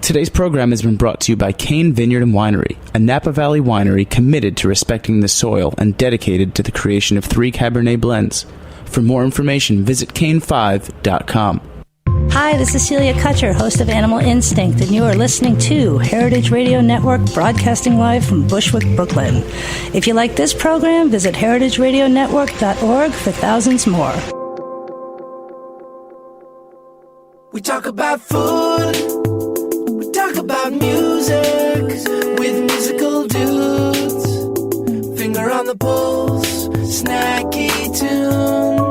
Today's program has been brought to you by Cane Vineyard and Winery, a Napa Valley winery committed to respecting the soil and dedicated to the creation of 3 Cabernet blends. For more information, visit cane5.com. Hi, this is Celia Kutcher, host of Animal Instinct, and you are listening to Heritage Radio Network, broadcasting live from Bushwick, Brooklyn. If you like this program, visit heritageradionetwork.org for thousands more. We talk about food. We talk about music with musical dudes. Finger on the pulse, snacky tunes.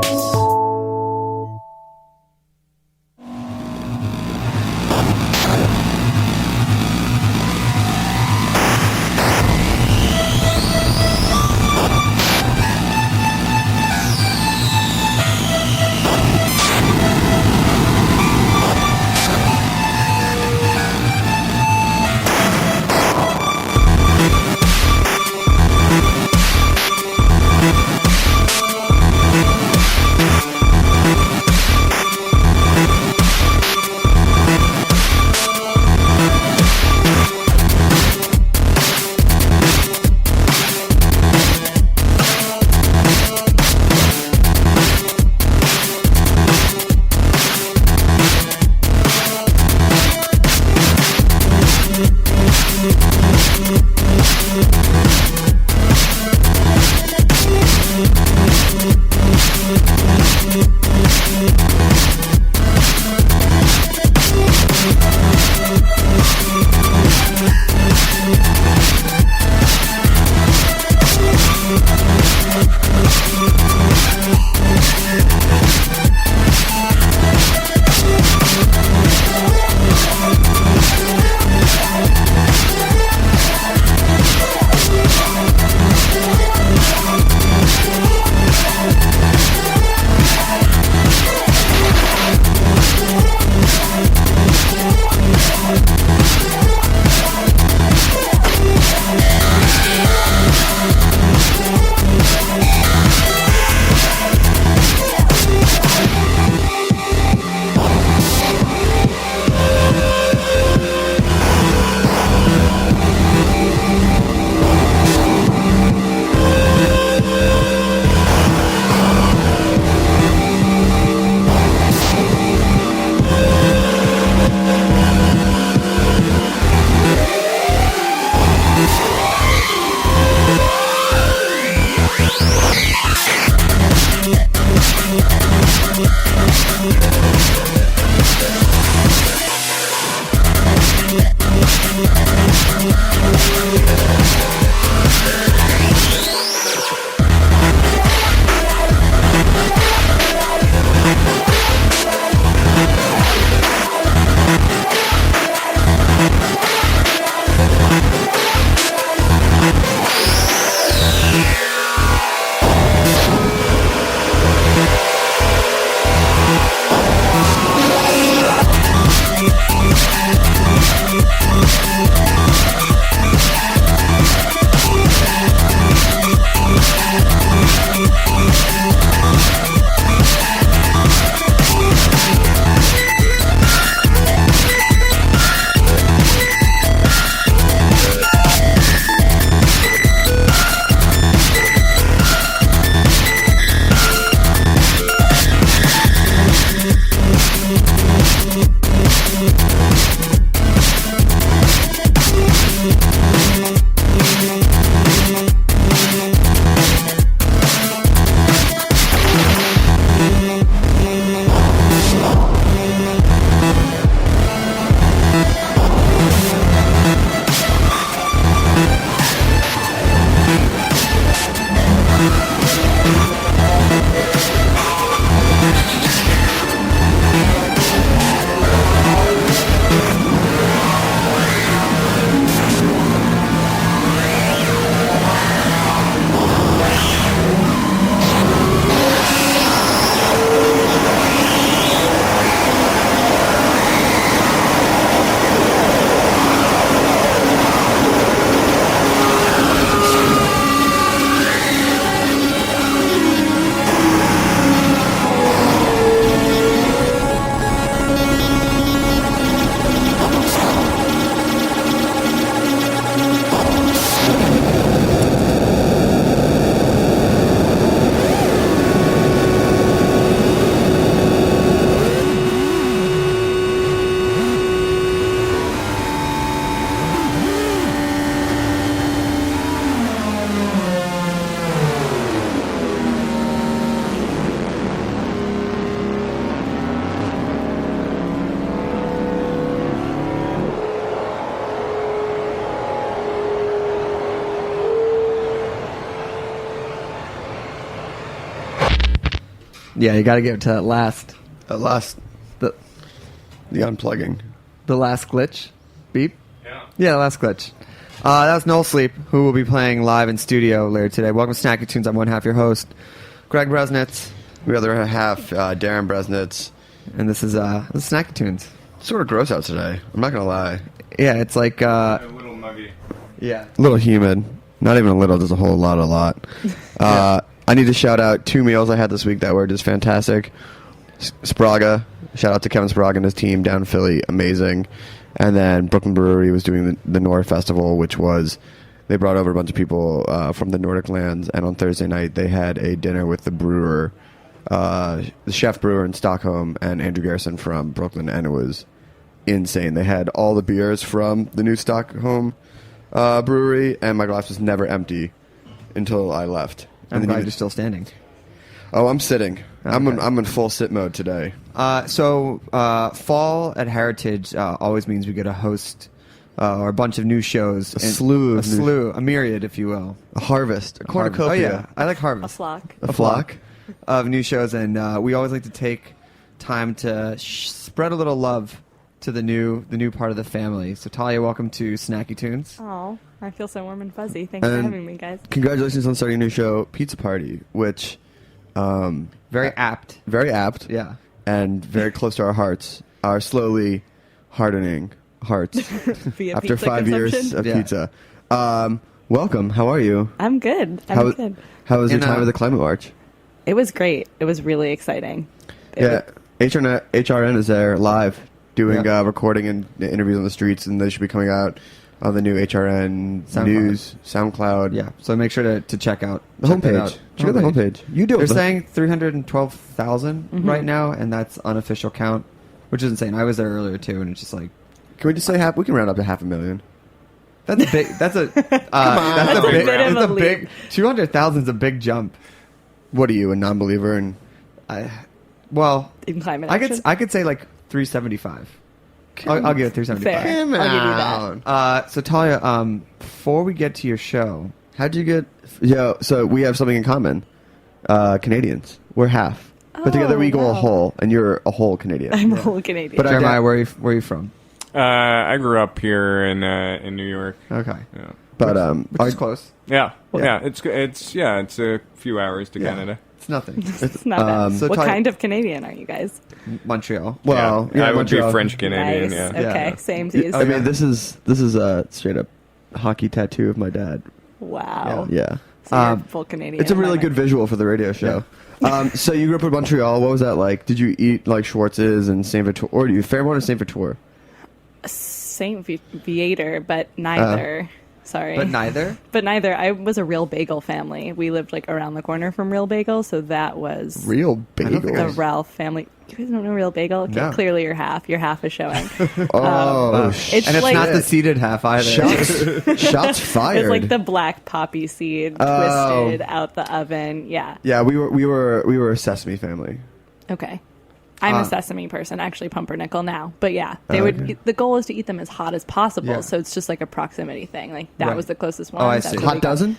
Yeah, you got to get to that last. At last, The unplugging. the last glitch. Beep. Yeah. Yeah, last glitch. That was Nullsleep, who will be playing live in studio later today. Welcome to Snacky Tunes. I'm one half your host, Greg Bresnitz, The other half, Darren Bresnitz. and this is Snacky Tunes. It's sort of gross out today. I'm not gonna lie. Yeah, it's like A little muggy. yeah. A little humid. Not even a little. There's a whole lot. I need to shout out 2 meals I had this week that were just fantastic. Spraga. Shout out to Kevin Spraga and his team down in Philly. Amazing. And then Brooklyn Brewery was doing the Nord Festival, which was, they brought over a bunch of people from the Nordic lands, and on Thursday night they had a dinner with the brewer, the chef brewer in Stockholm, and Andrew Garrison from Brooklyn, and it was insane. They had all the beers from the new Stockholm brewery, and my glass was never empty until I left. I'm And glad then you're still standing. Oh, I'm sitting. I'm Okay. in full sit mode today. So fall at Heritage always means we get to host or a bunch of new shows. A slew of new- a myriad, if you will. A harvest, a cornucopia. Oh yeah, I like A harvest. flock. A flock. Of new shows, and we always like to take time to spread a little love to the new part of the family. So Talia, welcome to Snacky Tunes. Oh, I feel so warm and fuzzy. Thanks for And having me, guys. Congratulations on starting a new show, Pizza Party, which Very apt. very apt, Yeah. and very close to our hearts. Our slowly hardening hearts Via after pizza 5 years consumption. of Yeah. pizza. Welcome. How are you? I'm good. I'm How, good. how was your And, time at the Climate March? It was great. It was really exciting. It Yeah, was- HRN is there live doing Yeah. recording and interviews on the streets, and they should be coming out on the new HRN SoundCloud. news, SoundCloud. Yeah. So make sure to check out The check that homepage. out. Check out the homepage. You do They're it. saying 312,000 right now, and that's unofficial count, which is insane. I was there earlier too, and it's just like Can we just say half? We can round up to 500,000. that's a big. That's a that's That's a a big. bit of That's a a big. 200,000 is a big jump. What are you, a non-believer? And Well, in climate I action. could say like 375. I'll give it 375. Fair. I'll give you that. So Talia, before we get to your show, how'd you get? Yeah, so we have something in common. Canadians. We're half, but together we equal a wow. whole, and you're a whole Canadian. I'm a whole Canadian. But Jeremiah, where are you from? I grew up here in New York. Okay, Yeah. But which is close. Yeah. Yeah. It's a few hours to Yeah. Canada. It's nothing. It's not bad. so What Talia- kind of Canadian are you guys? Montreal. well, yeah, I would Montreal. be French Canadian. Nice. Yeah. Okay. Yeah. Same Yeah, teas. I mean, this is a straight up hockey tattoo of my dad. Wow. Yeah. So you're full Canadian. It's a in my really mind. good visual for the radio show. So you grew up in Montreal. What was that like? Did you eat like Schwartz's and Saint Viator, or do you Fairmont or Saint Viator? Saint Viator, but neither. Sorry. But neither. But neither. I was a Real Bagel family. We lived like around the corner from Real Bagel, so that was Real don't think the bagel. Ralph family. You guys don't know Real Bagel? Okay, No. clearly you're half. Your half is showing. Oh, It's And it's like not the seeded half either. shots fired. it's like the black poppy seed Oh. twisted out the oven. Yeah. Yeah, we were a Sesame family. Okay. I'm a sesame person, actually pumpernickel now. But yeah, they Oh, would. okay. The goal is to eat them as hot as possible, Yeah. so it's just like a proximity thing. Like that Right. was the closest one. Oh, I That's see. what we Hot got. dozen?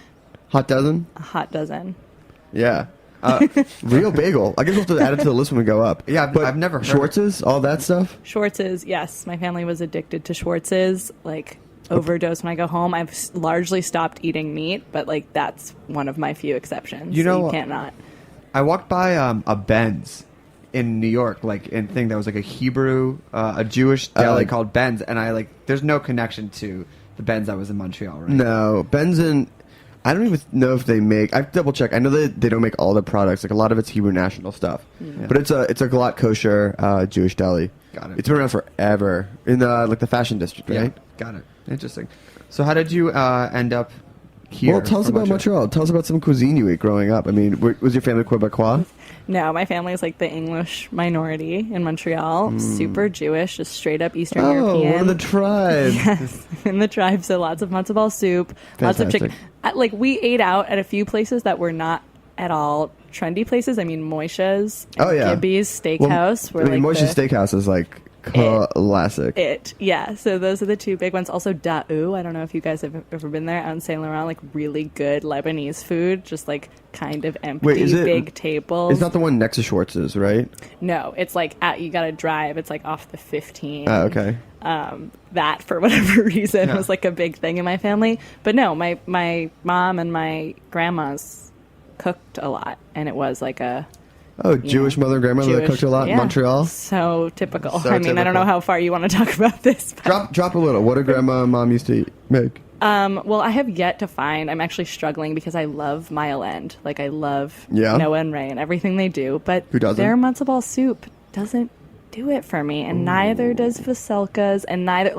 Hot dozen? A hot dozen. Yeah. Real bagel. I guess we'll have to add it to the list when we go up. Yeah, but I've never heard Schwartz's, all that stuff. Schwartz's, yes. My family was addicted to Schwartz's. Like overdose when I go home. I've largely stopped eating meat, but like that's one of my few exceptions. You know- you can't not. I walked by a Ben's in New York, like in thing that was like a Hebrew, a Jewish deli called Ben's, and I like. There's no connection to the Ben's that was in Montreal, right? No, Benson. I don't even know if they make. I've double checked. I know that they don't make all the products. Like a lot of it's Hebrew national stuff, but it's a glatt kosher Jewish deli. Got it. It's been around forever in like the fashion district, Yeah, right? got it. Interesting. So how did you end up here? Well, tell us from about Montreal. Tell us about some cuisine you ate growing up. I mean, was your family Quebecois? No, my family is like the English minority in Montreal. Super Jewish, just straight up Eastern European. one of the tribes. Yes, in the tribe. So lots of matzo ball soup, lots of chicken. Fantastic. Like we ate out at a few places that were not at all trendy places. I mean, Moisha's, and Oh, yeah. Gibby's Steakhouse. Well, I mean, Moisha's Steakhouse is like classic. Yeah, so those are the two big ones. Also, Da'u. I don't know if you guys have ever been there out in Saint Laurent. Like really good Lebanese food, just like kind of empty, big tables. It's not the one next to Schwartz's, right? No, it's like you gotta drive. It's like off the 15. Oh, okay. That for whatever reason was like a big thing in my family. But no, my mom and my grandmas cooked a lot, and it was like a Jewish mother and grandmother that cooked a lot in Montreal. So typical. So I mean, I don't know how far you want to talk about this. But. Drop a little. What did grandma and mom used to make? Well, I have yet to find. I'm actually struggling because I love Mile End. Like I love Noah and Ray and everything they do. But who doesn't? Their matzo ball soup doesn't do it for me, and neither does Vasilka's, and neither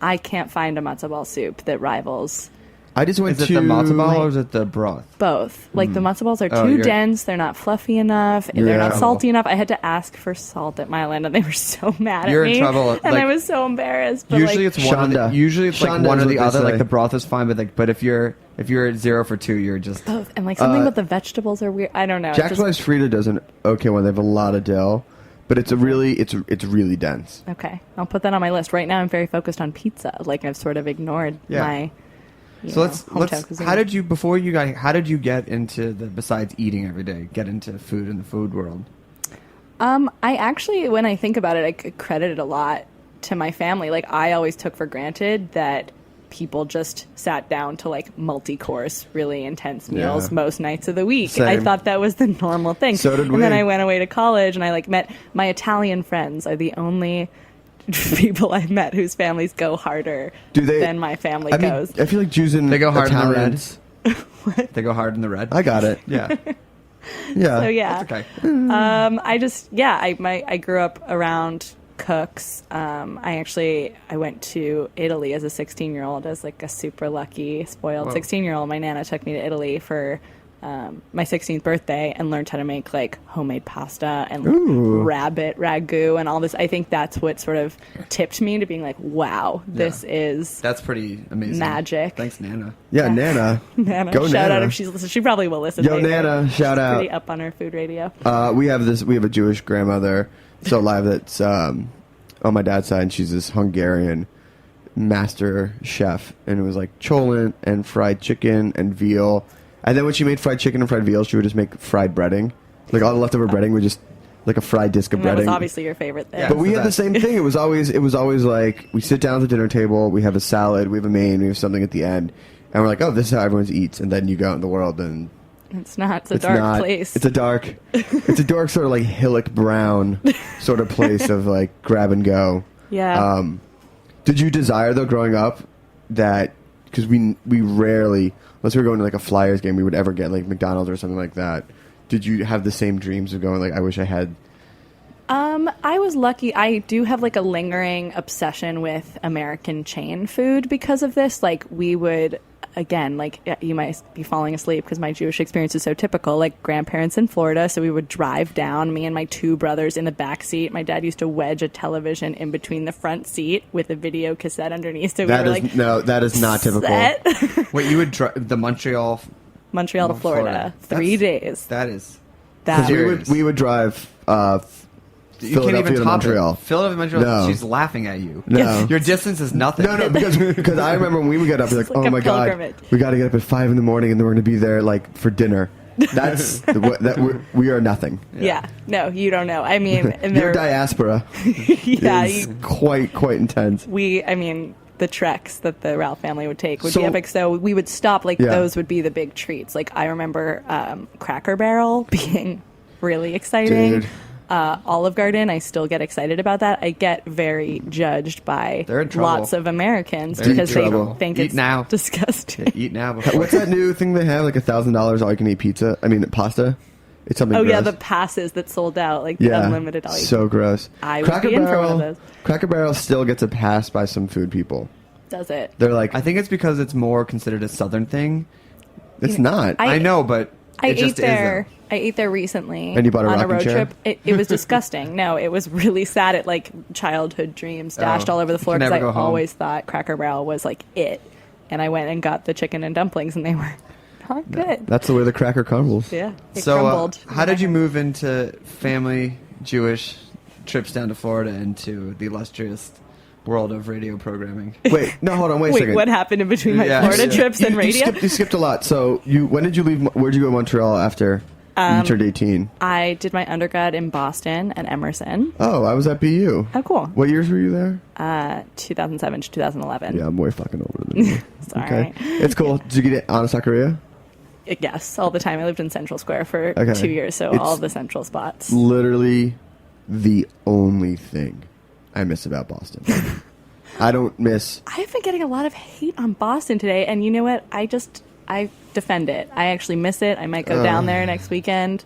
I can't find a matzo ball soup that rivals. I just went to... Is it the matzo ball or is it the broth? Both. Like, the matzo balls are too dense. They're not fluffy enough. They're not salty enough. I had to ask for salt at Mile End, and they were so mad at me. You're in trouble. And I was so embarrassed. But usually it's one or the other. Like, the broth is fine, but if you're at 0 for 2, you're just... Both. And, like, something with the vegetables are weird. I don't know. Jack's Wife's Frida does an okay one. They have a lot of dill. But it's really dense. Okay. I'll put that on my list. Right now I'm very focused on pizza. Like, I've sort of ignored my... So let's how did you get into besides eating every day, get into food in the food world? I actually, when I think about it, I credit it a lot to my family. Like, I always took for granted that people just sat down to like multi-course, really intense meals most nights of the week. Same. I thought that was the normal thing. So did we. And then I went away to college and I like met my Italian friends are the only people I met whose families go harder than my family goes. I feel like Jews and they go hard Italians. in the red. What? They go hard in the red. I got it. Yeah. Yeah. So yeah. That's okay. I grew up around cooks. I went to Italy as a 16-year-old as like a super lucky, spoiled 16-year-old. My Nana took me to Italy for my 16th birthday and learned how to make like homemade pasta and like, rabbit ragu and all this. I think that's what sort of tipped me to being like, wow, that's pretty amazing. Magic. Thanks, Nana. Yeah, Nana. Nana. Go shout Nana. out if she's listening. She probably will listen. Yo, later. Nana, shout out. Pretty up on her food radio. We have a Jewish grandmother still alive that's on my dad's side, and she's this Hungarian master chef, and it was like cholent and fried chicken and veal. And then when she made fried chicken and fried veal, she would just make fried breading. Like all the leftover breading would just like a fried disc of breading. That was obviously your favorite thing. Yeah, but we had the same thing. It was always like we sit down at the dinner table, we have a salad, we have a main, we have something at the end, and we're like, oh, this is how everyone eats. And then you go out in the world and it's not. It's a dark place. It's a dark sort of like Hillock Brown sort of place of like grab and go. Yeah. Did you desire though growing up that because we rarely, unless we were going to like a Flyers game, we would ever get like McDonald's or something like that. Did you have the same dreams of going like, I wish I had? I was lucky. I do have like a lingering obsession with American chain food because of this. Like we would, again, like you might be falling asleep because my Jewish experience is so typical, like grandparents in Florida. So we would drive down, me and my two brothers in the back seat. My dad used to wedge a television in between the front seat with a video cassette underneath. So that is not typical. Wait, you would drive the Montreal to Florida. 3 days. We would drive you can't even top Montreal. Philadelphia, Montreal. No. She's laughing at you. No. Your distance is nothing. No, because I remember when we would get up, like, oh my god, we got to get up at 5 a.m. and then we're going to be there like for dinner. That's we are nothing. Yeah. No, you don't know. I mean, your diaspora is quite intense. The treks that the Ralph family would take would be epic. So we would stop. Like those would be the big treats. Like I remember Cracker Barrel being really exciting. Dude. Olive Garden, I still get excited about that. I get very judged by lots of Americans because they think it's disgusting. Eat now. What's that new thing they have? Like $1,000 all you can eat pizza? I mean pasta. It's something. Oh gross. Yeah, the passes that sold out, like the unlimited all you so gross. I would be in for one of those. Cracker Barrel still gets a pass by some food people. Does it? They're like, I think it's because it's more considered a Southern thing. It's not. I know, but I ate there recently. And you bought on a road chair? trip. It was disgusting. No, it was really sad. It like childhood dreams dashed all over the floor because I always thought Cracker Barrel was like it. And I went and got the chicken and dumplings, and they were not good. That's the way the cracker crumbles. Yeah. So, how did you move into family Jewish trips down to Florida into the illustrious world of radio programming. Wait, no, hold on, wait a Wait, second. what happened in between my Yeah. Florida trips and You radio? skipped a lot. So when did you leave? Where'd you go to Montreal after you turned 18? I did my undergrad in Boston at Emerson. Oh, I was at BU. Oh, cool. What years were you there? 2007 to 2011. Yeah, I'm way fucking older than you. Sorry. Okay, it's cool. Did you get it on Korea? Yes, all the time. I lived in Central Square for Okay. 2 years, so It's all of the central spots. Literally the only thing I miss about Boston. I don't miss. I've been getting a lot of hate on Boston today, and you know what? I defend it. I actually miss it. I might go down there next weekend.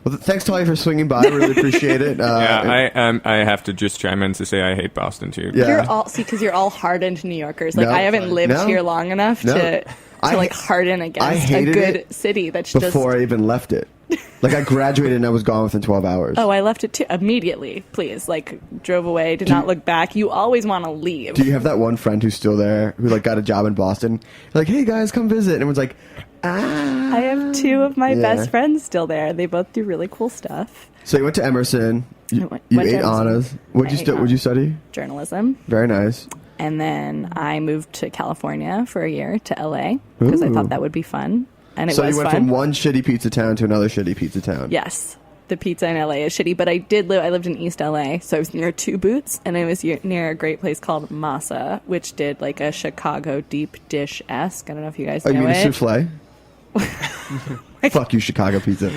Well, thanks, Talia, for swinging by. I really appreciate it. I have to just chime in to say I hate Boston too. Yeah. You're all because you're all hardened New Yorkers. Like No. I haven't lived No. here long enough No. to I like ha- harden I against a hated good it city that's before just. I even left it. Like, I graduated and I was gone within 12 hours. Oh, I left it too immediately. Please, like drove away, did not look back. You always want to leave. Do you have that one friend who's still there, who, like, got a job in Boston? Like, hey, guys, come visit. And everyone's like, ah. I have two of my Yeah. best friends still there. They both do really cool stuff. So you went to Emerson. You went to ate Emerson. honors. What'd you study? Journalism. Very nice. And then I moved to California for a year to LA because I Ooh. thought that would be fun. And it So was you went fun. from one shitty pizza town to another shitty pizza town. Yes. The pizza in LA is shitty, but I lived in East LA, so I was near Two Boots, and I was near a great place called Masa, which did like a Chicago deep dish-esque. I don't know if you guys Oh, know you mean a it. souffle? Fuck you, Chicago pizza.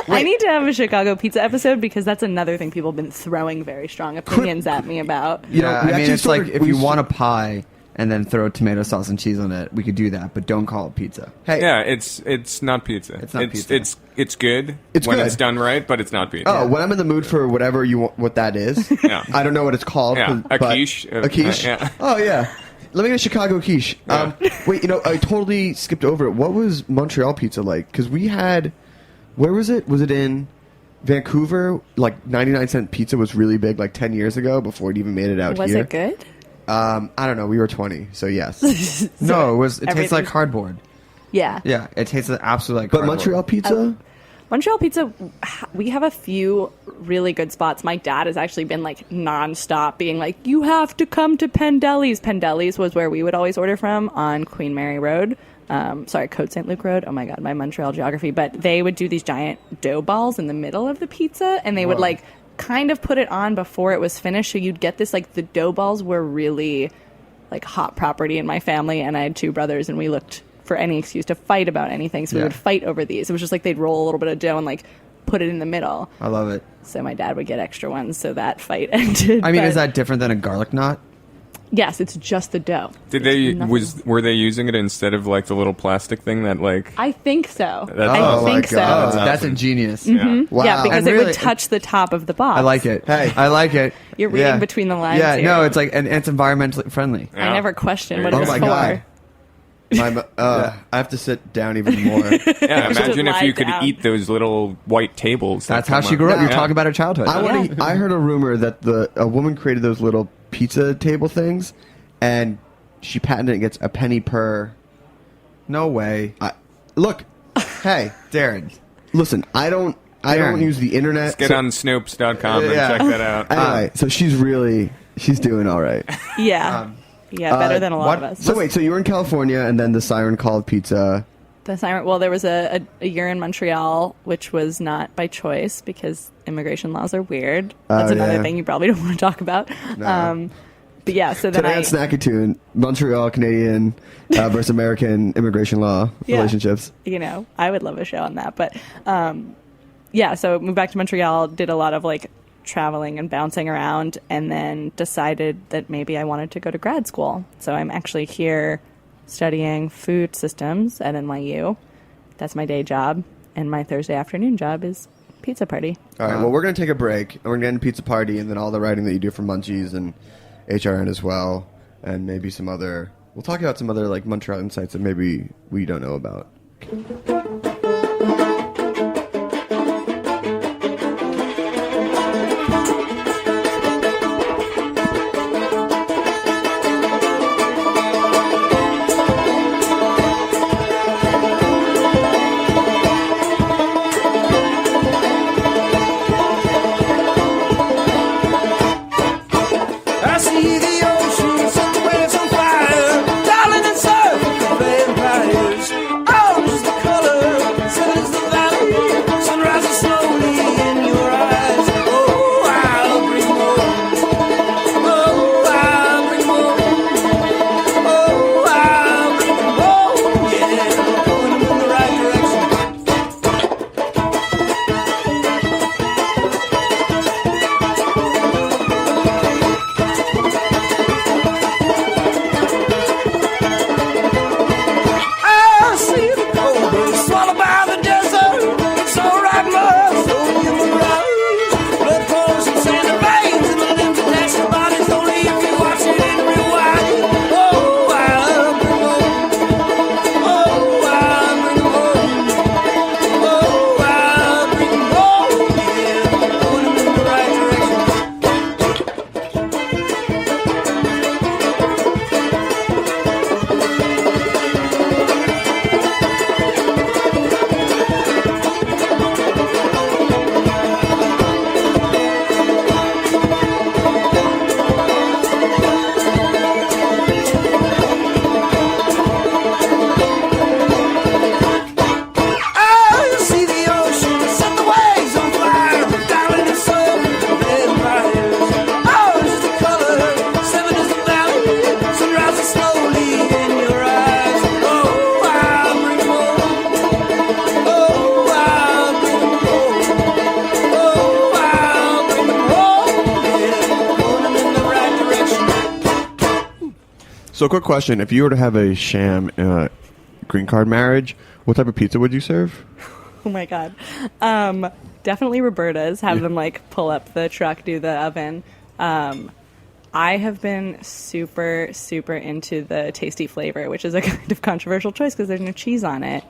I need to have a Chicago pizza episode because that's another thing people have been throwing very strong opinions at me about. You know, Yeah, we I mean, actually it's like started- if we you s- want a pie and then throw tomato sauce and cheese on it, we could do that, but don't call it pizza. Hey, Yeah, it's not pizza. It's not pizza. It's good It's when good. it's done right, but it's not pizza. oh, when I'm in the mood for whatever you want, what that is. Yeah. I don't know what it's called. Yeah, a but- quiche. A quiche. Yeah. Oh yeah. Let me get a Chicago quiche. Yeah. Wait, I totally skipped over it. What was Montreal pizza like? Because we had, where was it? Was it in Vancouver? Like 99-cent pizza was really big, like 10 years ago, before it even made it out Was here. it good? I don't know. We were 20, so yes. No, it tastes like everything's- cardboard. Yeah. Yeah, it tastes absolutely like But cardboard. Montreal pizza. Montreal pizza, we have a few really good spots. My dad has actually been like nonstop being like, you have to come to Pendelli's. Pendelli's was where we would always order from on Queen Mary Road. Côte St. Luc Road. Oh my God, my Montreal geography. But they would do these giant dough balls in the middle of the pizza, and they would like kind of put it on before it was finished. So you'd get this, like, the dough balls were really like hot property in my family, and I had two brothers, and we looked for any excuse to fight about anything. So we Yeah. would fight over these. It was just like they'd roll a little bit of dough and like put it in the middle. I love it. So my dad would get extra ones, so that fight ended. I mean, But is that different than a garlic knot? yes, it's just the dough. Did It's they nothing. were they using it instead of like the little plastic thing that like? I think so. That's I awesome. think Oh my God. so. That's ingenious. Yeah. Wow. Yeah, because And it really- would touch the top of the box. I like it. Hey. I like it. You're reading between the lines Yeah, here. no, it's like, and it's environmentally friendly. I never questioned what There it you was Oh go. my for. God. I have to sit down even more. Yeah, imagine if lie you could down. eat those little white tables. that That's how come she grew up. Yeah. You're talking about her childhood. I heard a rumor that a woman created those little pizza table things, and she patented it and gets a penny per. No way. Look, hey, Darren. listen, I don't Darren. use the internet. Let's get so- on Snopes.com and Yeah. check that out. Anyway, so she's doing all right. Yeah. Yeah, better than a lot what- of us. So wait, so you were in California, and then the siren called pizza. The siren. Well, there was a year in Montreal, which was not by choice because immigration laws are weird. That's Oh, another yeah. thing you probably don't want to talk about. No. But yeah, so then Today on Snacky Tune, Montreal Canadian versus American immigration law Yeah. relationships. I would love a show on that. But yeah, so moved back to Montreal, did a lot of like traveling and bouncing around, and then decided that maybe I wanted to go to grad school. So I'm actually here studying food systems at NYU. That's my day job, and my Thursday afternoon job is pizza party. All right, well, we're going to take a break, and we're going to get into Pizza Party, and then all the writing that you do for Munchies and HRN as well, and maybe some other... We'll talk about some other, like, Montreal insights that maybe we don't know about. So, quick question: if you were to have a sham green card marriage, what type of pizza would you serve? Oh my god. Definitely Roberta's. Have them like pull up the truck, do the oven. I have been super, super into the tasty flavor, which is a kind of controversial choice because there's no cheese on it.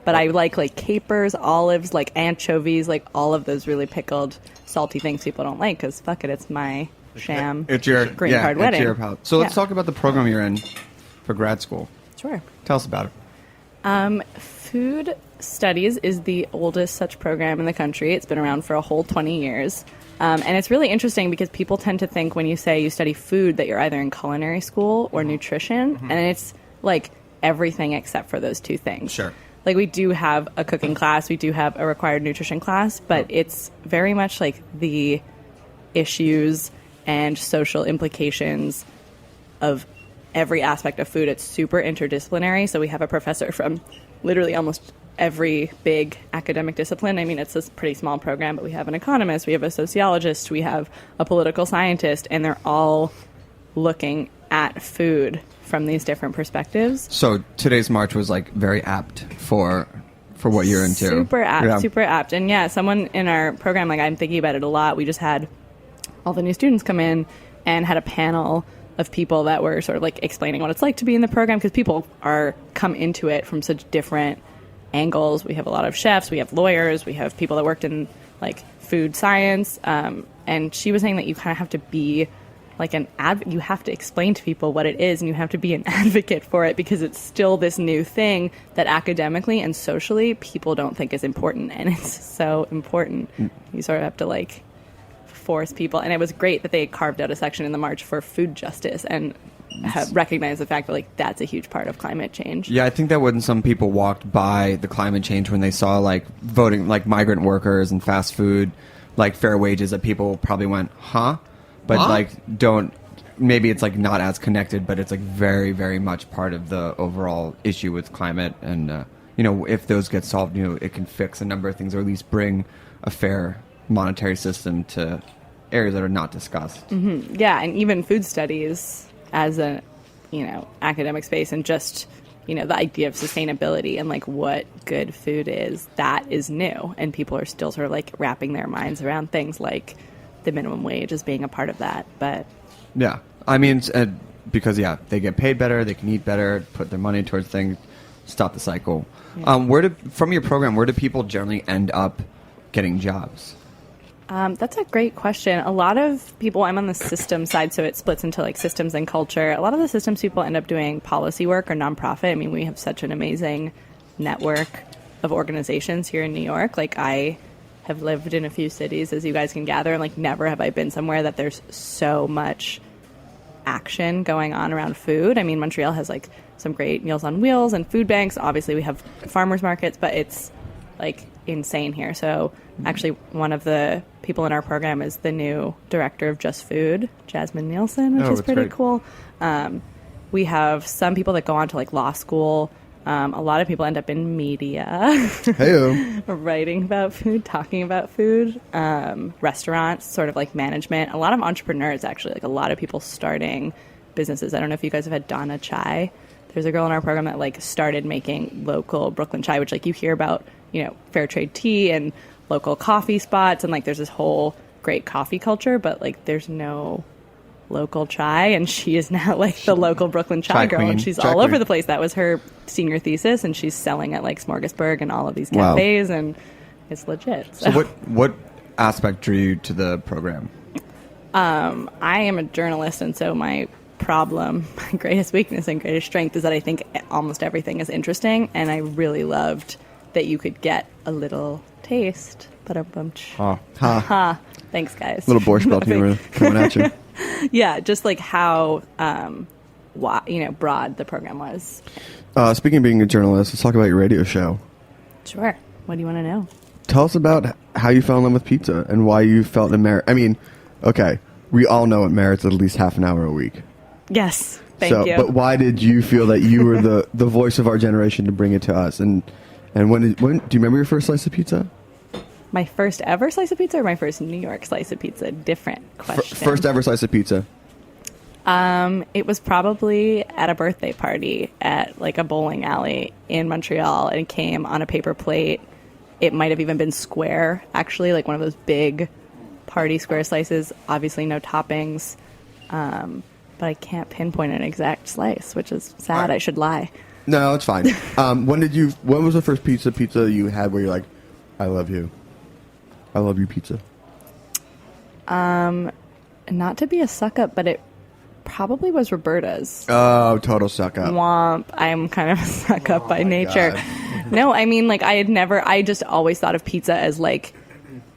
But I like capers, olives, like anchovies, like all of those really pickled, salty things people don't like because fuck it, it's my sham It's your green card wedding. It's your palate. So let's talk about the program you're in for grad school. Sure. Tell us about it. Food studies is the oldest such program in the country. It's been around for a whole 20 years. And it's really interesting because people tend to think when you say you study food that you're either in culinary school or nutrition. And it's like everything except for those two things. Sure. Like we do have a cooking class, we do have a required nutrition class, but it's very much like the issues and social implications of every aspect of food. It's super interdisciplinary. So we have a professor from literally almost every big academic discipline. I mean, it's a pretty small program, but we have an economist, we have a sociologist, we have a political scientist, and they're all looking at food from these different perspectives. So today's march was like very apt for what you're into. Super apt, Yeah. super apt. And yeah, someone in our program, like I'm thinking about it a lot. We just had all the new students come in and had a panel of people that were sort of like explaining what it's like to be in the program because people are come into it from such different angles. We have a lot of chefs, we have lawyers, we have people that worked in like food science, and she was saying that you kind of have to be like you have to explain to people what it is and you have to be an advocate for it because it's still this new thing that academically and socially people don't think is important, and it's so important. You sort of have to like force people, and it was great that they carved out a section in the march for food justice and recognize the fact that like that's a huge part of climate change. Yeah, I think that when some people walked by the climate change, when they saw like voting, like migrant workers and fast food, like fair wages, that people probably went, huh? But like maybe it's like not as connected, but it's like very, very much part of the overall issue with climate. And, if those get solved, it can fix a number of things or at least bring a fair monetary system to areas that are not discussed. Mm-hmm. Yeah, and even food studies as a, academic space and just, the idea of sustainability and like what good food is, that is new. And people are still sort of like wrapping their minds around things like the minimum wage as being a part of that. But yeah, I mean, because they get paid better, they can eat better, put their money towards things, stop the cycle. Yeah. From your program, where do people generally end up getting jobs? That's a great question. A lot of people, I'm on the systems side, so it splits into like systems and culture. A lot of the systems people end up doing policy work or nonprofit. I mean, we have such an amazing network of organizations here in New York. Like I have lived in a few cities, as you guys can gather, and like never have I been somewhere that there's so much action going on around food. I mean, Montreal has like some great Meals on Wheels and food banks. Obviously, we have farmers markets, but it's like insane here. So actually, one of the people in our program is the new director of Just Food, Jasmine Nielsen, which is pretty great. Cool. We have some people that go on to like law school. A lot of people end up in media, writing about food, talking about food, restaurants, sort of like management. A lot of entrepreneurs, actually, like a lot of people starting businesses. I don't know if you guys have had Donna Chai. There's a girl in our program that like started making local Brooklyn chai, which like you hear about, fair trade tea and local coffee spots. And like there's this whole great coffee culture, but like there's no local chai, and she is now like the local Brooklyn chai girl, queen. and she's Chai all over queen. the place. That was her senior thesis, and she's selling at like Smorgasburg and all of these cafes, and it's legit. So what aspect drew you to the program? I am a journalist, and so my greatest weakness and greatest strength is that I think almost everything is interesting, and I really loved that you could get a little taste. Thanks, guys. Little Borscht Belt humor coming at you. Yeah, just like how broad the program was. Speaking of being a journalist, let's talk about your radio show. Sure. What do you want to know? Tell us about how you fell in love with pizza and why you felt it merit. I mean, okay, we all know it merits at least half an hour a week. Yes, thank you. But why did you feel that you were the voice of our generation to bring it to us? And when do you remember your first slice of pizza? My first ever slice of pizza or my first New York slice of pizza? Different question. First ever slice of pizza. It was probably at a birthday party at like a bowling alley in Montreal, and it came on a paper plate. It might have even been square, actually, like one of those big party square slices. Obviously no toppings, but I can't pinpoint an exact slice, which is sad. I should lie. No, it's fine. When was the first pizza you had where you're like, I love you pizza? Not to be a suck up, but it probably was Roberta's. Oh, total suck up. Womp. I'm kind of a suck up by nature. God. No, I mean, like, I just always thought of pizza as like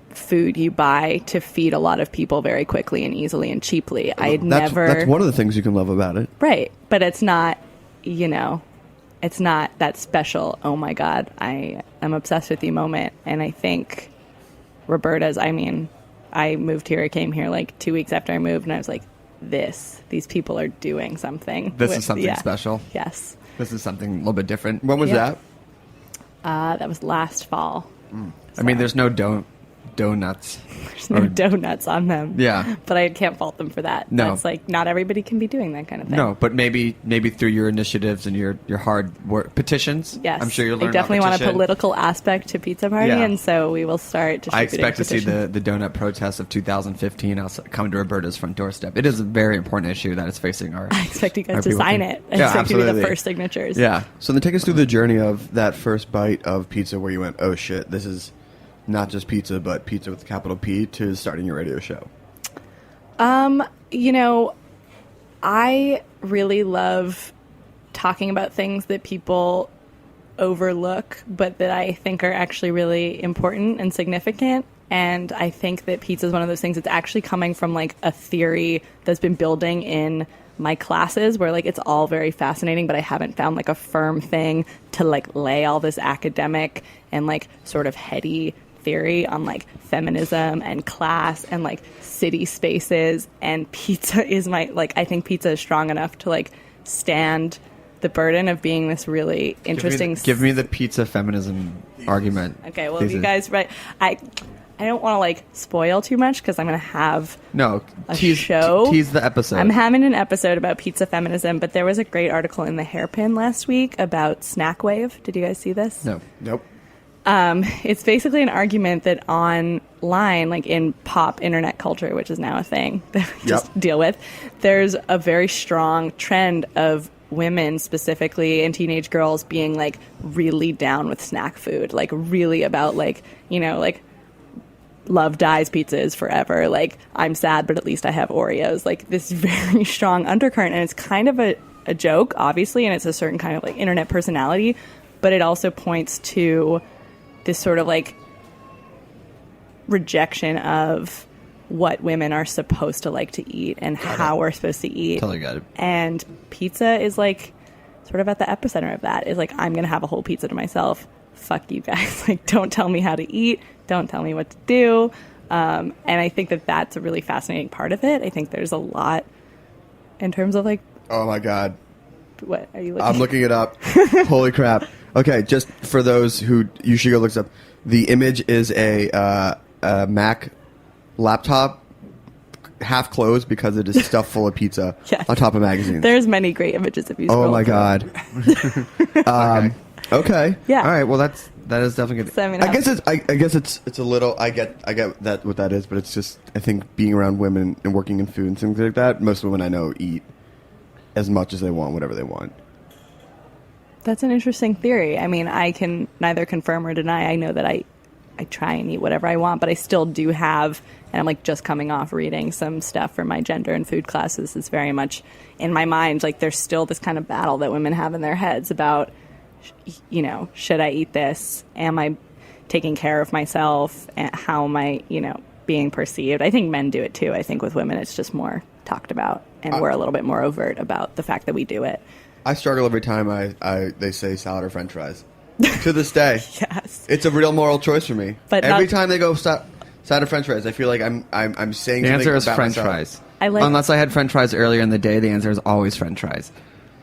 food you buy to feed a lot of people very quickly and easily and cheaply. That's one of the things you can love about it. Right. But it's not, it's not that special, oh my God, I am obsessed with you moment. And I think Roberta's, I mean, I moved here, I came here like 2 weeks after I moved, and I was like, these people are doing something. This is something special. Yes. This is something a little bit different. When was that? That was last fall. I mean, there's no donuts. There's no donuts on them. Yeah. But I can't fault them for that. No. That's like, not everybody can be doing that kind of thing. No, but maybe through your initiatives and your hard work petitions. Yes. I'm sure you'll learn I definitely about want a petition. political aspect to Pizza Party, Yeah. and so we will start distributing I expect to see petitions. the donut protests of 2015 coming to Roberta's front doorstep. It is a very important issue that is facing our... I expect you our guys to people. sign it. I Yeah, expect you to be the absolutely. first signatures. Yeah. So then take us through the journey of that first bite of pizza where you went, oh shit, this is not just pizza, but pizza with a capital P, to starting your radio show. I really love talking about things that people overlook, but that I think are actually really important and significant. And I think that pizza is one of those things that's actually coming from like a theory that's been building in my classes, where like it's all very fascinating, but I haven't found like a firm thing to like lay all this academic and like sort of heady theory on like feminism and class and like city spaces. And pizza is I think pizza is strong enough to like stand the burden of being this really interesting... Give me the pizza feminism argument. Okay, well, if you guys... Right, I don't want to like spoil too much because I'm going to have show. Tease the episode. I'm having an episode about pizza feminism, but there was a great article in the Hairpin last week about snack wave. Did you guys see this? No. Nope. It's basically an argument that online, like in pop internet culture, which is now a thing that we just deal with, there's a very strong trend of women specifically and teenage girls being like really down with snack food, like really about like, like love dies, pizza is forever, like I'm sad but at least I have Oreos, like this very strong undercurrent. And it's kind of a joke, obviously, and it's a certain kind of like internet personality, but it also points to this sort of like rejection of what women are supposed to like to eat and how we're supposed to eat. Totally got it. And pizza is like sort of at the epicenter of that. Is like, I'm gonna have a whole pizza to myself. Fuck you guys. Like, don't tell me how to eat. Don't tell me what to do. And I think that that's a really fascinating part of it. I think there's a lot in terms of like... Oh my God. What are you looking I'm looking it up. Holy crap. Okay, just for those who... You should go look this up. The image is a Mac laptop half closed because it is stuffed full of pizza Yes. on top of magazines. There's many great images if you scroll Oh my through. God. Okay. Yeah. All right. Well, that is definitely good. So, I mean, I guess it's a little. I get that what that is, but it's just, I think being around women and working in food and things like that. Most women I know eat as much as they want, whatever they want. That's an interesting theory. I mean, I can neither confirm or deny. I know that I try and eat whatever I want, but I still do have, and I'm like just coming off reading some stuff for my gender and food classes. It's very much in my mind, like there's still this kind of battle that women have in their heads about, should I eat this? Am I taking care of myself? And how am I, being perceived? I think men do it too. I think with women, it's just more talked about, and we're a little bit more overt about the fact that we do it. I struggle every time they say salad or French fries. To this day, Yes. it's a real moral choice for me. But every not- time they go salad or French fries, I feel like I'm saying The something answer is about French myself. fries. I like- Unless I had French fries earlier in the day, the answer is always French fries.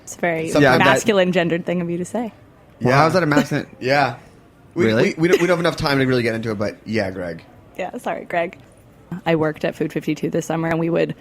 It's a very Yeah, masculine, gendered thing of you to say. Well, how's that a masculine? Yeah. Really? We don't have enough time to really get into it, but yeah, Greg. Yeah, sorry, Greg. I worked at Food 52 this summer, and we would,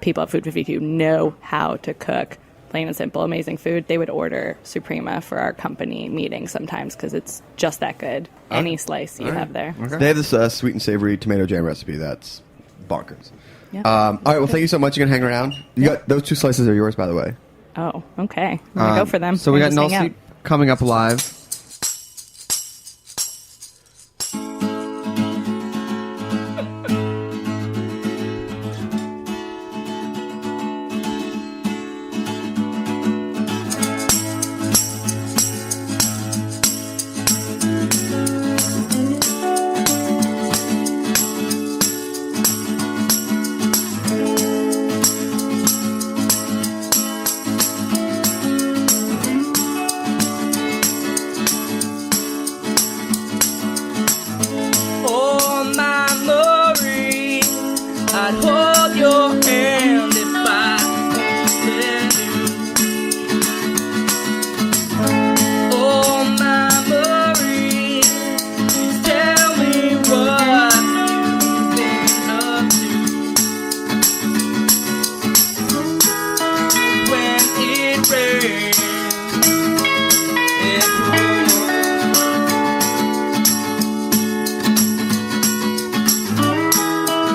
people at Food 52 know how to cook plain and simple, amazing food. They would order Suprema for our company meetings sometimes because it's just that good. Any slice you have there. They have this sweet and savory tomato jam recipe that's bonkers. Yeah. All right, well, thank you so much. You can hang around. You got those 2 slices are yours, by the way. Oh, okay. I'm going to go for them. So we got Just hang out. Nullsleep coming up live. Oh, memory, I'd hold your hand if I only knew. Oh, memory, please tell me what you've been up to. When it rains, it pours.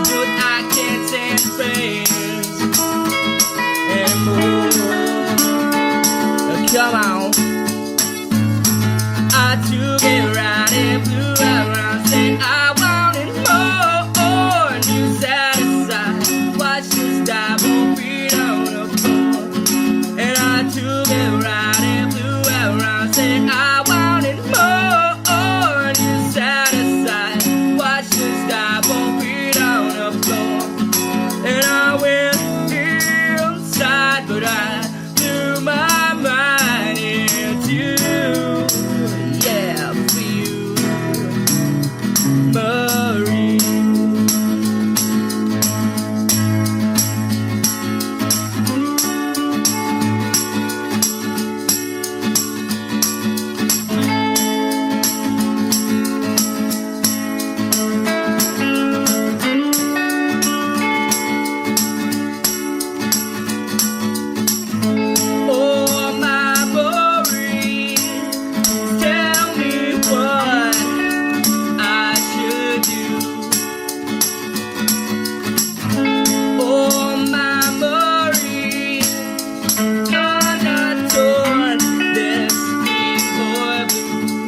But I can't stand rain anymore. Come on. I took it right and blew around, said I wanted more. And you satisfied, watched us dive on feet on the floor. And I took it right and blew around, said I wanted more. And you satisfied, watched us dive on feet on the floor. And I went inside, but I threw my mind into, yeah, for you, Marie. Oh, memory, tell me what I should do. Oh, memory, you're not torn this before blue.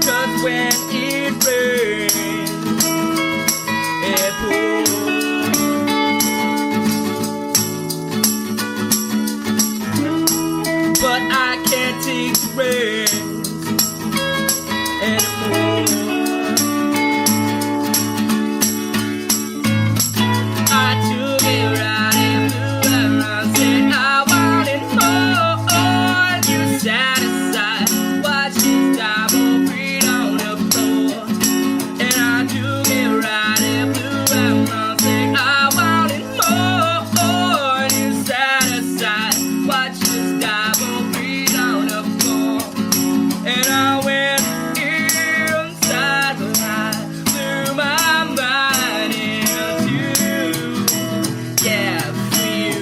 'Cause when it rains, it pours. But I can't take the rain anymore. I took it right and blew around, said I wanted more. And you satisfied, watched us dive on feet on the floor. And I took it right and blew around, said I wanted more. And you satisfied, watched us dive on feet on the floor. And I went inside, but I threw my mind into, yeah, for you.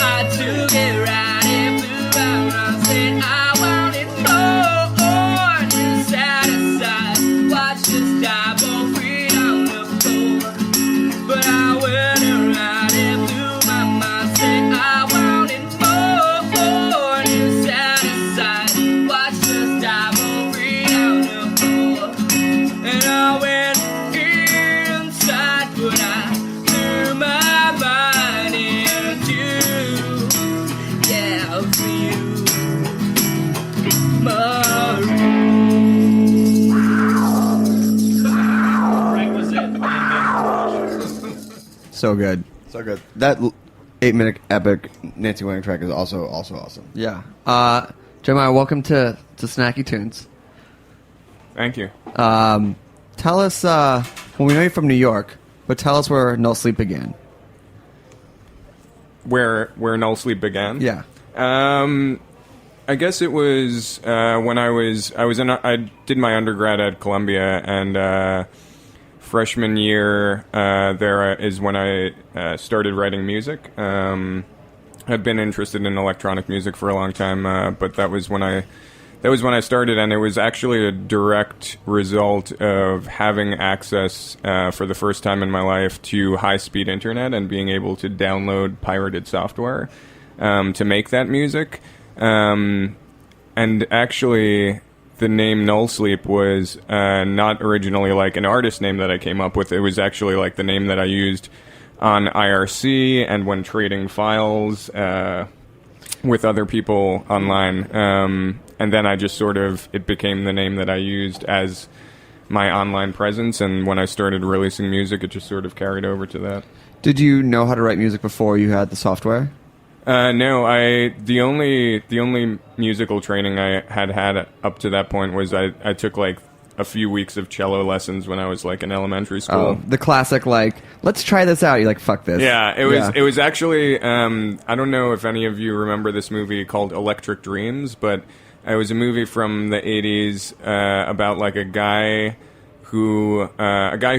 I took it right and blew around, said I wanted more. And you satisfied, watched us dive on feet on the floor. But I went right and blew my mind, said I wanted more. And you satisfied, watched us dive on feet on the floor. And I went inside, but I threw my mind into, yeah, for you, Marie. So good. So good. That 8-minute epic Nancy Wang track is also awesome. Yeah. Jeremiah, welcome to Snacky Tunes. Thank you. Tell us, well, we know you're from New York, but tell us where Nullsleep began. Where Nullsleep began? Yeah. I guess it was when I did my undergrad at Columbia, and freshman year there is when I started writing music. I've been interested in electronic music for a long time, but that was when I started, and it was actually a direct result of having access for the first time in my life to high-speed internet and being able to download pirated software to make that music. And actually, the name Nullsleep was not originally like an artist name that I came up with. It was actually like the name that I used on IRC and when trading files with other people online. And then I just it became the name that I used as my online presence. And when I started releasing music, it just sort of carried over to that. Did you know how to write music before you had the software? No, the only musical training I had up to that point was I took like a few weeks of cello lessons when I was like in elementary school. Oh, the classic like, let's try this out. You're like, fuck this. Yeah, it was actually I don't know if any of you remember this movie called Electric Dreams, but it was a movie from the 80s about like a guy who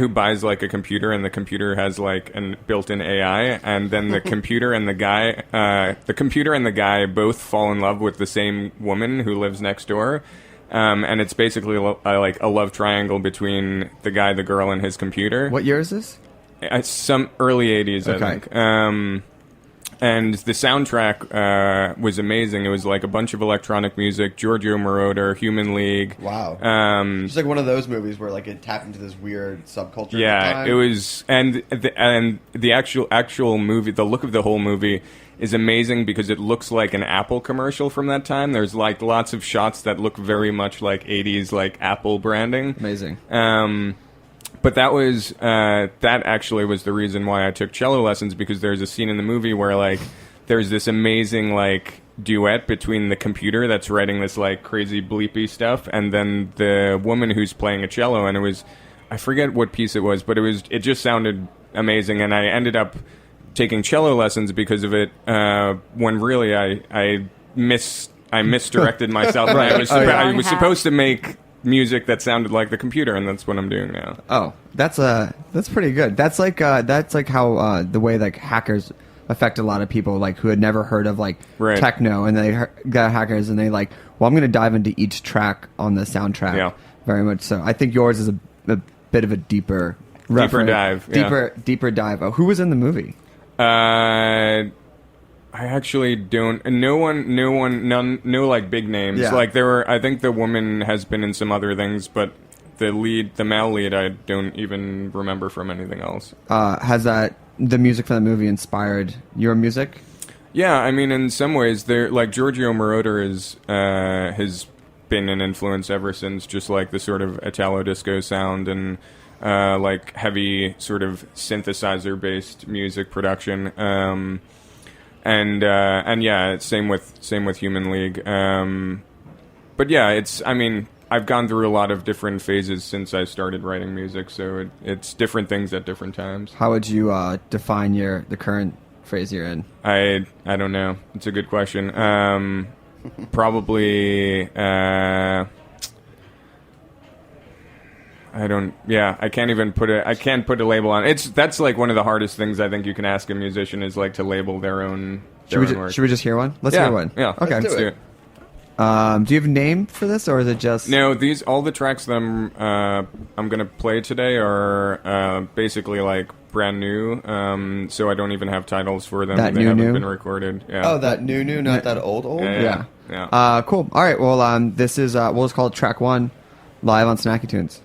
buys like a computer, and the computer has like a built-in AI, and then the computer and the guy both fall in love with the same woman who lives next door. And it's basically like a love triangle between the guy, the girl, and his computer. What year is this? Some early 80s, I Okay. think. And the soundtrack was amazing. It was like a bunch of electronic music, Giorgio Moroder, Human League. Wow. It's like one of those movies where like it tapped into this weird subculture. Yeah, at the time. it was, and the actual movie, the look of the whole movie is amazing because it looks like an Apple commercial from that time. There's like lots of shots that look very much like 80s like Apple branding. Amazing. But that actually was the reason why I took cello lessons, because there's a scene in the movie where like there's this amazing like duet between the computer that's writing this like crazy bleepy stuff and then the woman who's playing a cello, and it was, I forget what piece it was, but it just sounded amazing, and I ended up taking cello lessons because of it, when really I misdirected myself. Right. I was supposed to make music that sounded like the computer, and that's what I'm doing now. Oh, that's pretty good. That's like how the way like hackers affect a lot of people like who had never heard of like Right. techno, and they got hackers, and they like, well, I'm going to dive into each track on the soundtrack. Yeah. Very much so. I think yours is a bit of a deeper dive, yeah. deeper dive. Oh, who was in the movie? I actually don't. No like big names. Yeah. Like I think the woman has been in some other things, but the male lead, I don't even remember from anything else. Has the music from the movie inspired your music? Yeah, I mean, in some ways, like Giorgio Moroder has been an influence ever since. Just like the sort of Italo disco sound and like heavy sort of synthesizer based music production. And yeah, same with Human League. But yeah, I've gone through a lot of different phases since I started writing music, so it's different things at different times. How would you define the current phase you're in? I don't know. It's a good question. Probably. I can't even put a label on it. That's like one of the hardest things I think you can ask a musician is like to label their own work. Should we just hear one? Let's Yeah, hear one. yeah. Okay. Let's do it. Do you have a name for this, or is it just... No, all the tracks that I'm gonna play today are basically like brand new. So I don't even have titles for them. That they new haven't new? been recorded. Yeah. Oh, that new, not that old. Yeah. Cool. All right. Well, this is we'll just call it track 1, live on Snacky Tunes.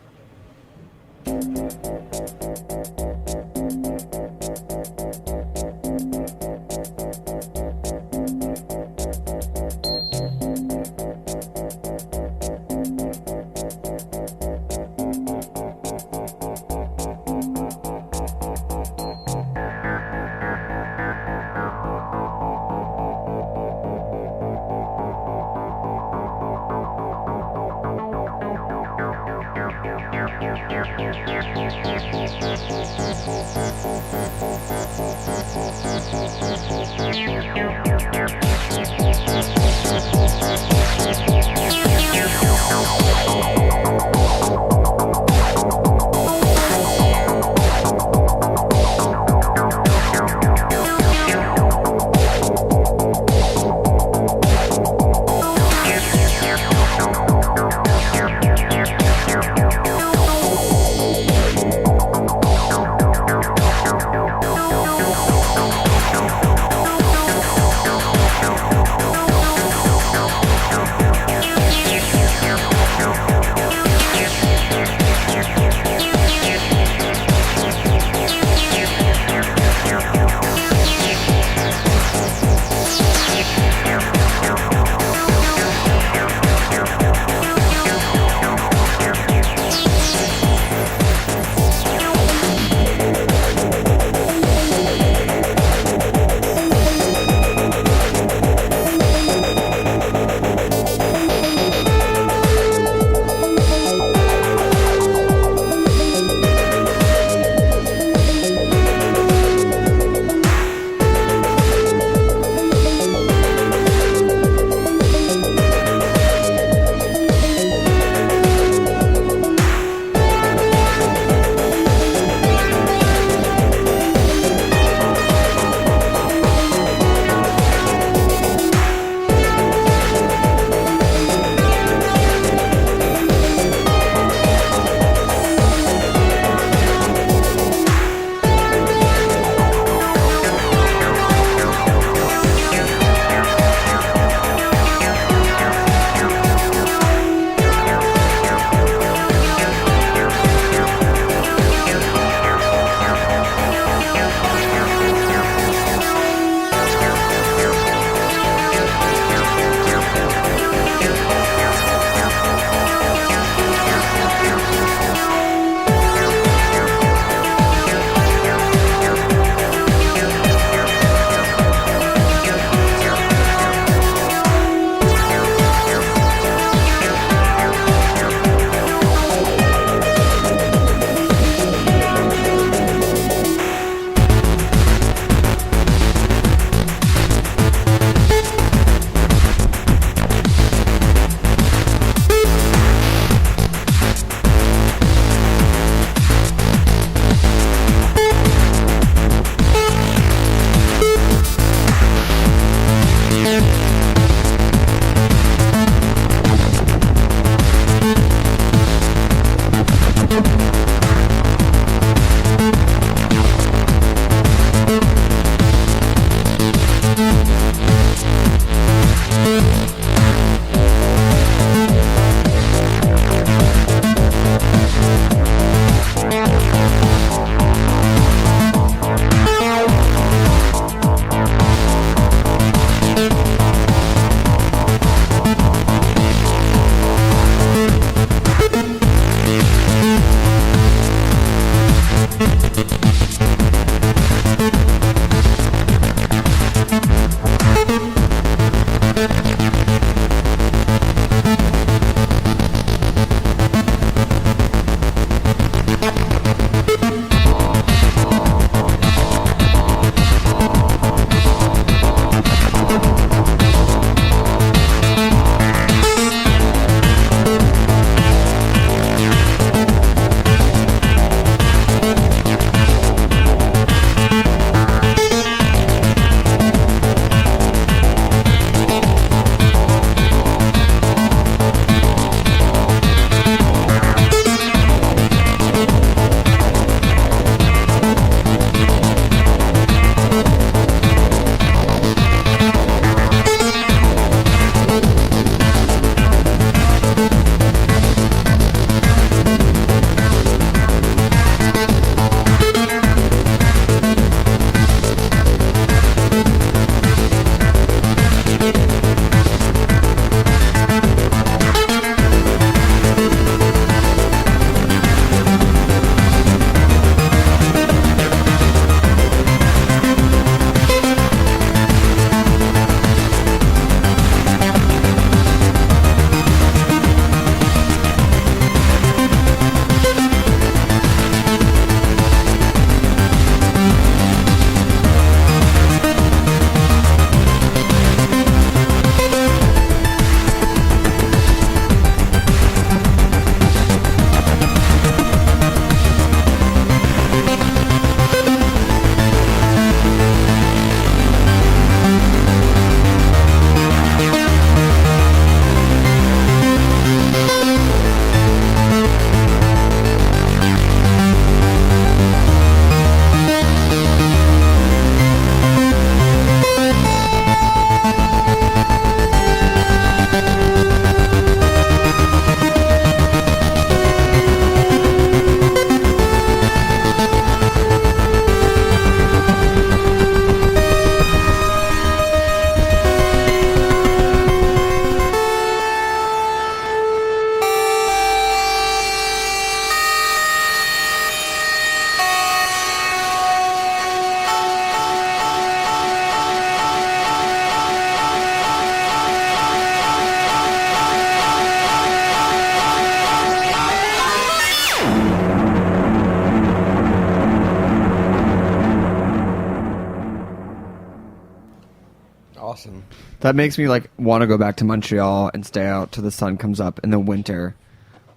awesome. That makes me like want to go back to Montreal and stay out till the sun comes up in the winter.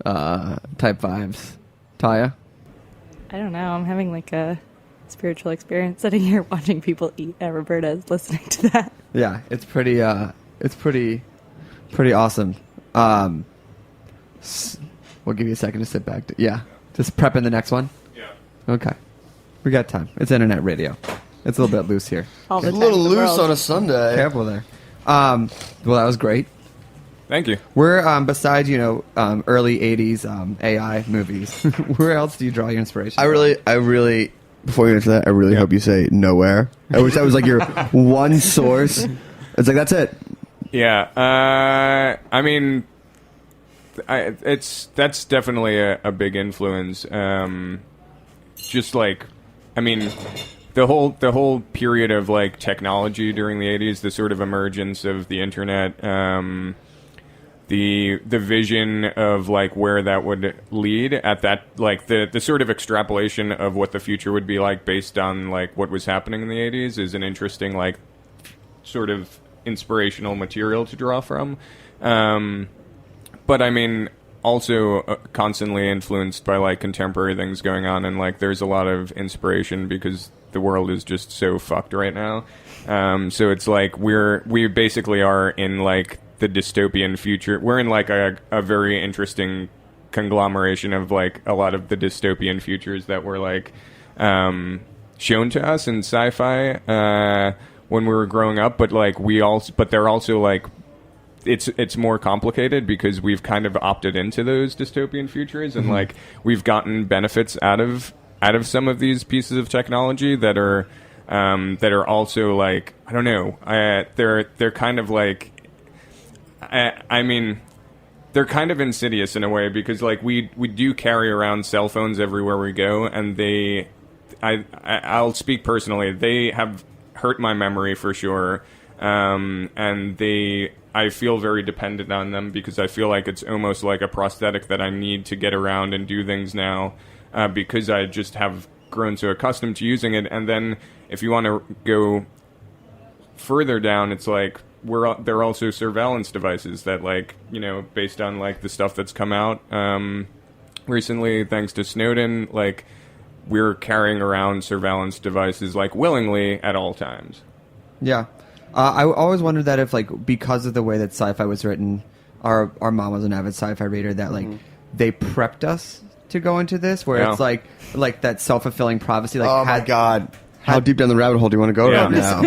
Type vibes. Talia? I don't know. I'm having like a spiritual experience sitting here watching people eat at Roberta's, listening to that. Yeah, it's pretty awesome. We'll give you a second to sit back. Just prepping the next one. Yeah. Okay, we got time. It's internet radio. It's a little bit loose here. All the It's a time little in the loose world. on a Sunday. Careful there. Well, that was great. Thank you. We're besides early '80s AI movies. Where else do you draw your inspiration? I really, before you answer that, I really hope you say nowhere. I wish that was like your one source. It's like, that's it. Yeah. I mean, that's definitely a big influence. Just like, I mean, the whole period of like technology during the 80s, the sort of emergence of the internet, the vision of like where that would lead at that, like the sort of extrapolation of what the future would be like based on like what was happening in the 80s is an interesting like sort of inspirational material to draw from. But I mean, also constantly influenced by like contemporary things going on, and like there's a lot of inspiration because the world is just so fucked right now. So it's like we basically are in like the dystopian future. We're in like a very interesting conglomeration of like a lot of the dystopian futures that were like shown to us in sci-fi when we were growing up. But like but they're also like it's more complicated because we've kind of opted into those dystopian futures, and like we've gotten benefits out of some of these pieces of technology that are also like, I don't know, they're kind of like, I mean, they're kind of insidious in a way because like we do carry around cell phones everywhere we go, and I'll speak personally, they have hurt my memory for sure, and I feel very dependent on them because I feel like it's almost like a prosthetic that I need to get around and do things now, because I just have grown so accustomed to using it. And then if you want to go further down, it's like they're also surveillance devices that, like, you know, based on like the stuff that's come out recently thanks to Snowden, like we're carrying around surveillance devices like willingly at all times. Yeah. I always wondered that if, like, because of the way that sci-fi was written, our mom was an avid sci-fi reader, that, like, they prepped us to go into this, where it's, like that self-fulfilling prophecy. Like, Oh, my God. How deep down the rabbit hole do you want to go right now?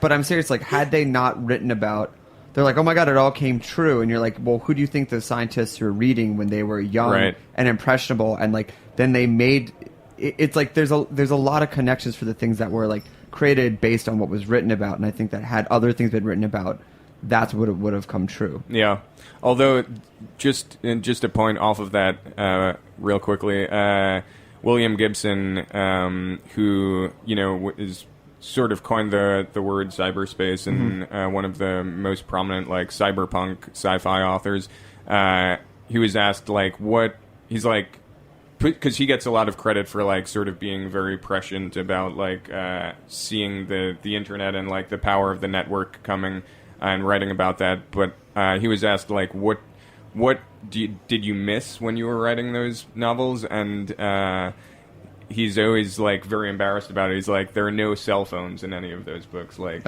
But I'm serious, like, had they not written about... They're like, oh, my God, it all came true. And you're like, well, who do you think the scientists were reading when they were young and impressionable? And, like, then they made... It's like there's a lot of connections for the things that were, like, created based on what was written about, and I think that had other things been written about, that's what would have come true. Yeah. Although, just a point off of that, real quickly, William Gibson, who, you know, is sort of coined the word cyberspace, and one of the most prominent like cyberpunk sci-fi authors, he was asked like he's like, because he gets a lot of credit for like sort of being very prescient about like seeing the internet and like the power of the network coming and writing about that. But he was asked like, what did you miss when you were writing those novels? And he's always like very embarrassed about it. He's like, there are no cell phones in any of those books. Like,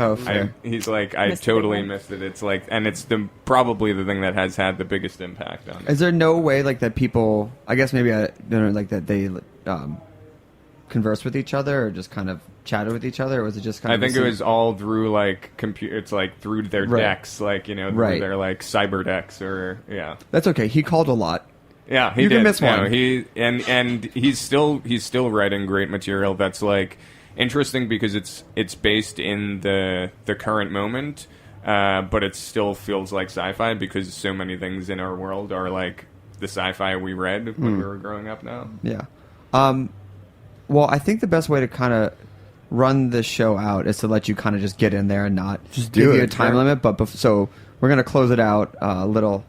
he's like, I totally missed it. It's like, and it's probably the thing that has had the biggest impact on it. Is there no way like that people, I guess maybe I don't know, like that they converse with each other or just kind of chatted with each other, or was it just kind of... I think it was all through like it's like through their decks, like, you know, through their like cyber decks, or That's okay. He called a lot. Yeah, he you did. Can miss one. And he's still writing great material that's like interesting because it's based in the current moment, but it still feels like sci-fi because so many things in our world are like the sci-fi we read when we were growing up now. Yeah. Well, I think the best way to kind of run this show out is to let you kind of just get in there and not just give you a time limit. But so we're going to close it out a little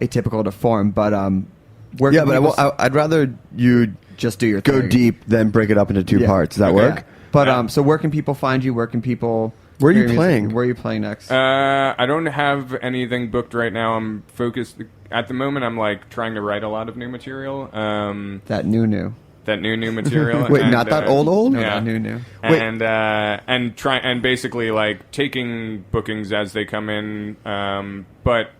atypical to form, but I'd rather you just do your go thing. deep, then break it up into two parts. Does that work? But so where can people find you? Where can people Where are Hear you your playing? music. Where are you playing next? I don't have anything booked right now. I'm focused at the moment. I'm like trying to write a lot of new material. That new. That new material. Wait, and, not that old? No, Yeah. that new. Wait. And basically like taking bookings as they come in. But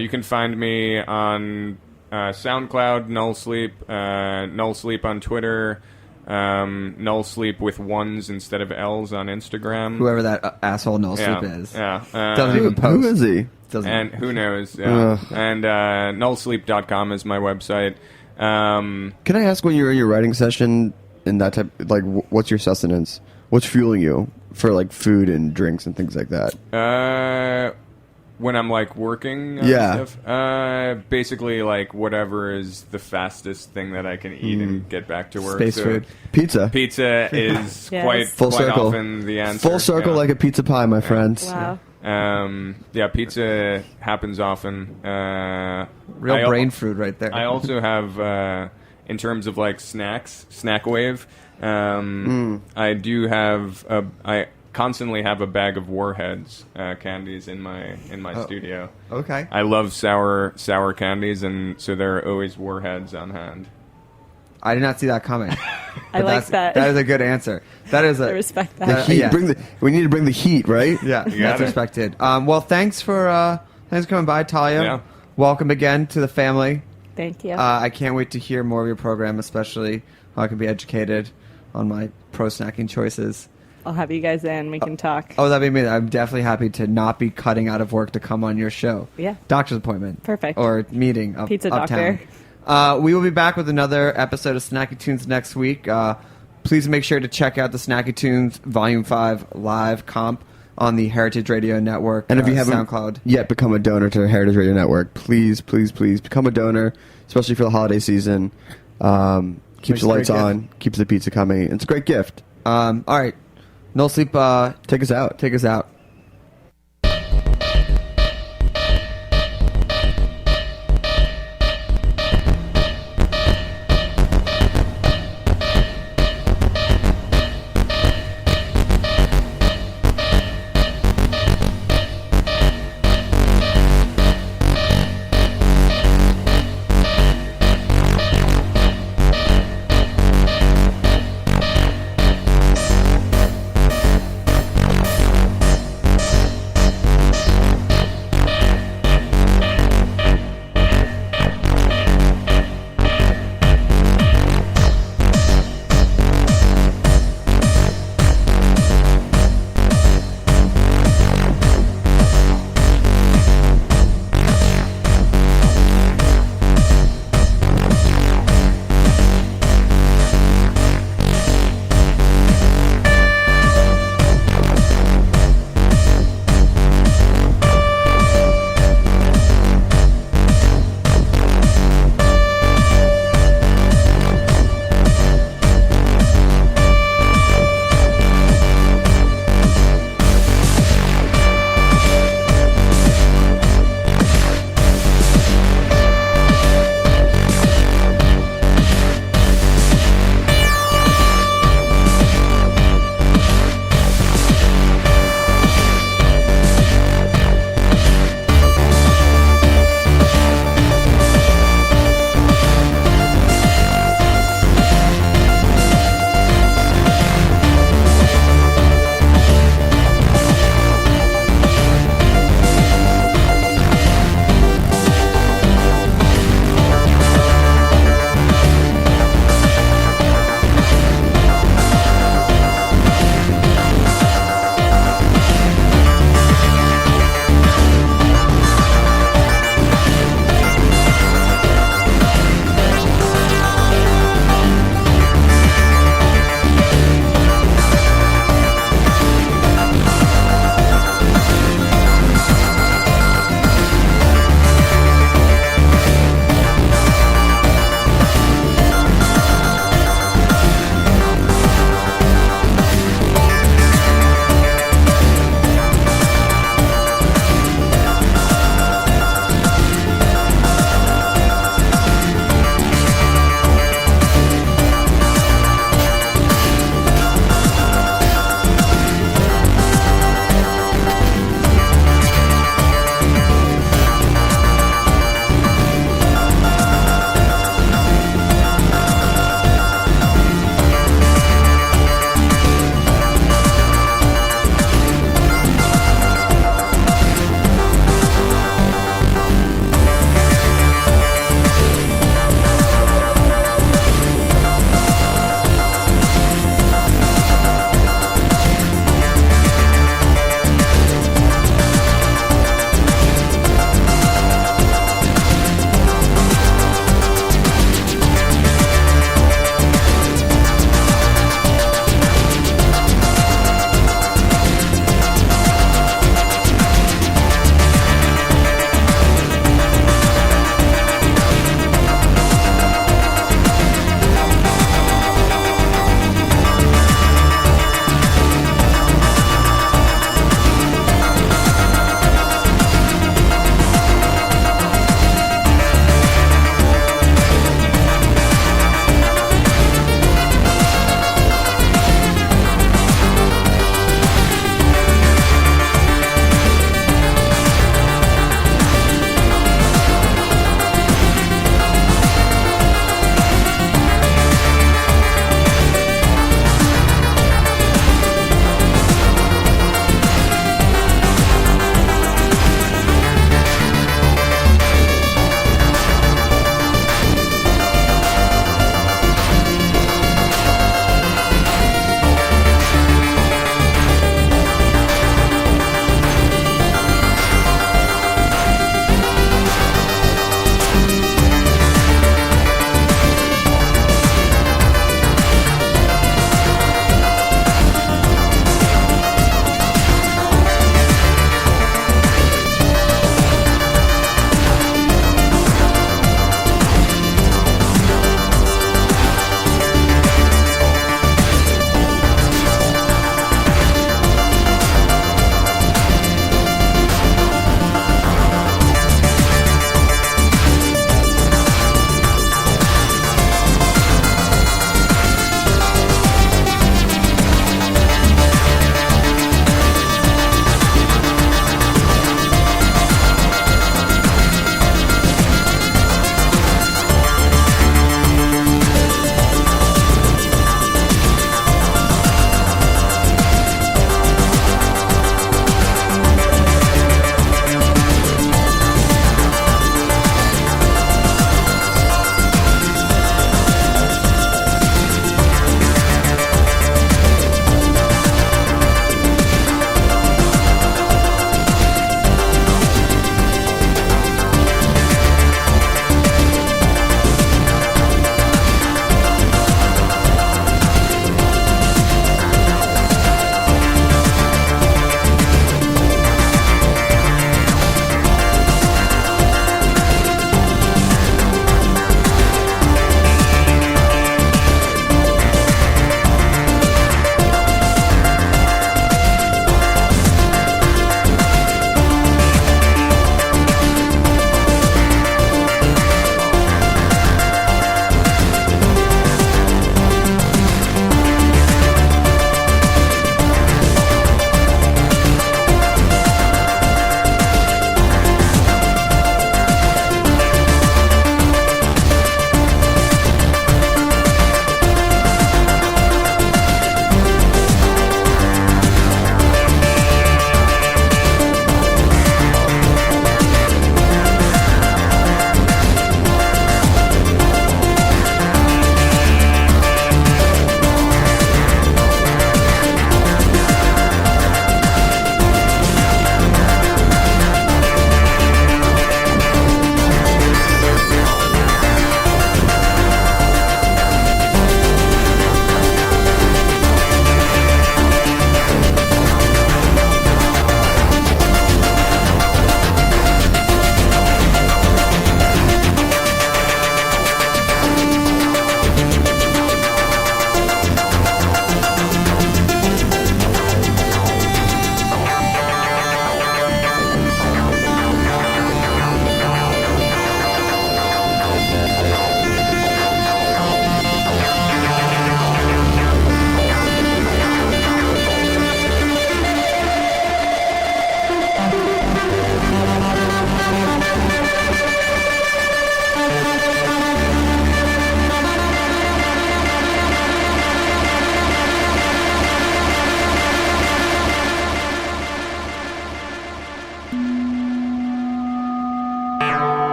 you can find me on SoundCloud, Nullsleep, Nullsleep on Twitter, Nullsleep with ones instead of L's on Instagram. Whoever that asshole Nullsleep is. Yeah. Doesn't even post. Who is he? Doesn't. And who knows? Yeah. Ugh. And nullsleep.com is my website. Can I ask when you're in your writing session and that type, like, what's your sustenance? What's fueling you for like food and drinks and things like that? When I'm like working on Yeah. stuff, basically like whatever is the fastest thing that I can eat and get back to work. Space So food. Pizza. Pizza is Yes. quite Full quite circle. often the answer. Full circle Yeah. like a pizza pie, my friends. Wow. Yeah, pizza happens often. Real brain food right there. I also have, in terms of like snacks, snack wave. I do have I constantly have a bag of Warheads candies in my studio. Okay. I love sour candies, and so there are always Warheads on hand. I did not see that coming. I like That's- that. That is a good answer. That is a I respect The that. heat. yeah. We need to bring the heat, right? Yeah, You that's got it. respected. Well, thanks for coming by, Talia. Yeah. Welcome again to the family. Thank you. I can't wait to hear more of your program, especially how I can be educated on my pro snacking choices. I'll have you guys in. We can talk. Oh, that'd be amazing. I'm definitely happy to not be cutting out of work to come on your show. Yeah. Doctor's appointment. Perfect. Or meeting up, Pizza uptown. doctor. We will be back with another episode of Snacky Tunes next week. Please make sure to check out the Snacky Tunes Volume 5 live comp on the Heritage Radio Network And if you haven't SoundCloud. yet become a donor to Heritage Radio Network, please become a donor, especially for the holiday season. Keeps the lights on, keeps the pizza coming. It's a great gift. All right. No Sleep, Take us out. take us out.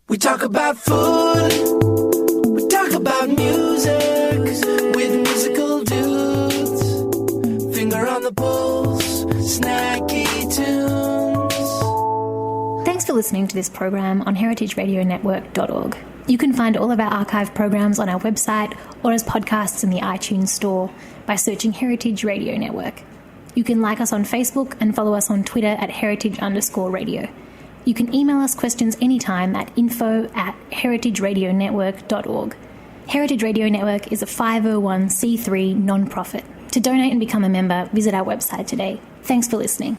We talk about food, we talk about music, with musical dudes, finger on the pulse, snacky tunes. Thanks for listening to this program on heritageradionetwork.org. You can find all of our archive programs on our website or as podcasts in the iTunes store by searching Heritage Radio Network. You can like us on Facebook and follow us on Twitter at heritage_radio. You can email us questions anytime at info@heritageradionetwork.org. Heritage Radio Network is a 501c3 non-profit. To donate and become a member, visit our website today. Thanks for listening.